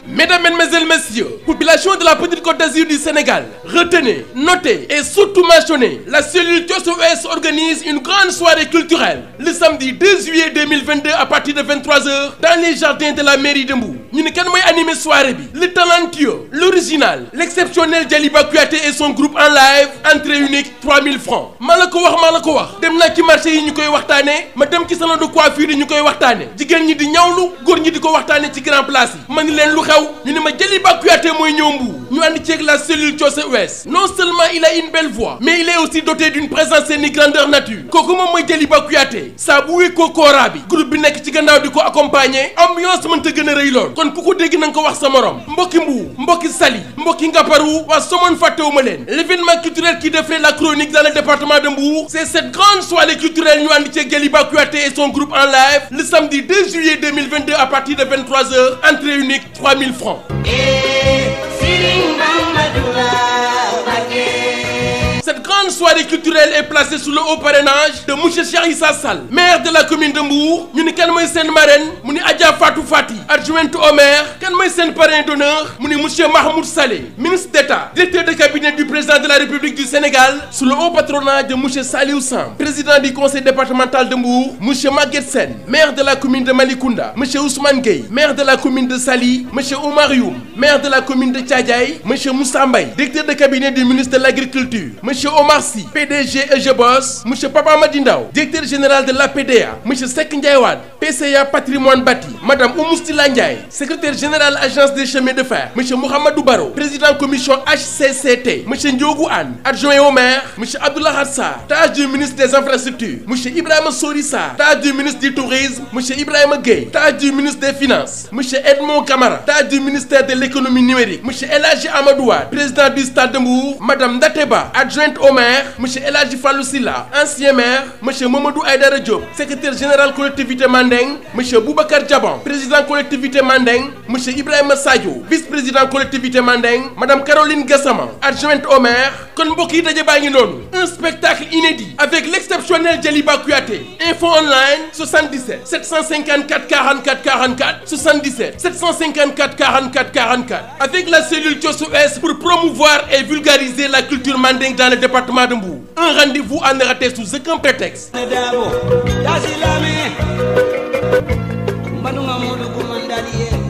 Mesdames, Mesdemoiselles, Messieurs, population de la Petite Côte d'Azur du Sénégal, retenez, notez et surtout mentionnez, la cellule Thios Ouest organise une grande soirée culturelle le samedi 2 juillet 2022 à partir de 23 h dans les jardins de la mairie de Mbour. Ñu ne kan mooy animer soirée bi le talentueux, l'original, l'exceptionnel Djaliba Kouyaté et son groupe en live, entrée unique 3000 francs. maa la ko wax dem naa ci marché yi ñu koy waxtaanee ma dem ci salon de coiffure yi ñu koy waxtaanee jigéen ñi di ñawlu góor ñi di ko waxtaanee ci grand place yi ma ni leen lu xew ñu ne ma Djaliba Kouyaté mooy ñëw Mbour ñu ànd ceeg la cellule Thios Ouest. Non seulement il a une belle voix mais il est aussi doté d'une présence scénique grandeur nature kooku moom mooy Djaliba Kouyaté saa bu wékkoo kooraa bi groupe bi nekk ci gannaaw di ko accompagner ambiance mënta gën a rëy lool kon ku ko dégg na nga ko wax sa morom mbokki Mbour mbokki Saly mbokki Ngaparou waa Somone fàttewuma leen. L'événement culturel qui défraie la chronique dans le département de Mbour, c'est cette grande soirée culturelle ñu ànd ceeg Djaliba Kouyaté et son groupe en live le samedi 2 juillet 2022 à partir de 23 h, entrée unique 3000 francs. Cette grande soirée culturelle est placée sous le haut parrainage de monsieur Cheikh Issa Sall, maire de la commune de Mbour. ñu ni kan mooy seen marraine mu ni Adja Fatou Fati, adjointe au maire. Kan mooy seen parrain d'honneur mu ni monsieur Mahmoud Saleh, ministre d'État, directeur de cabinet du président de la République du Sénégal, sous le haut patronage de monsieur Saliou Samb, président du conseil départemental de Mbour, monsieur Maguette Sène, maire de la commune de Malicounda, monsieur Ousmane Gueye, maire de la commune de Saly, monsieur Oumar Youm, maire de la commune de Thiadiaye, monsieur Moussa Mbaye, directeur de cabinet du ministre de l'Agriculture, monsieur Omar Sy, PDG EGBOS, monsieur Papa Madindaw, directeur général de l'APDA, monsieur Seck Ndiaye Wade, PCA Patrimoine Bâti, madame Oumoustila Ndiaye, secrétaire général agence des chemins de fer, monsieur Mouhamadou Baro, président commission HCCT, monsieur Ndiogou Anne, adjoint au maire, monsieur Abdoulaye Hassar, tâche du ministre des infrastructures, monsieur Ibrahima Sori Sarr, tâche du ministre du tourisme, monsieur Ibrahima Gueye, tâche du ministre des finances, monsieur Edmond Camara, tâche du ministère de l'économie numérique, monsieur El Hadji Amadou Wade, président du stade de Mbour, madame Ndateba, adjointe au maire, monsieur El Hadji Fallou Silla, ancien maire, monsieur Mamadou Aïdara Diop, secrétaire général collectivité Mandeng, monsieur Boubacar Diaban, président collectivité Mandeng, monsieur Ibrahima Sadio, vice-président collectivité Mandeng, madame Caroline Gassama, adjointe au maire. Kon mbokk yi daje baa ngi noonu, un spectacle inédit avec l'exceptionnel Djaliba Kouyaté. Info online 77 754 44 44 77 754 44 44 avec la cellule Thios Ouest pour promouvoir et vulgariser la culture mandingue dans le département de Mbour. Un rendez-vous à ne rater sous aucun prétexte. Manunga mudu kumandali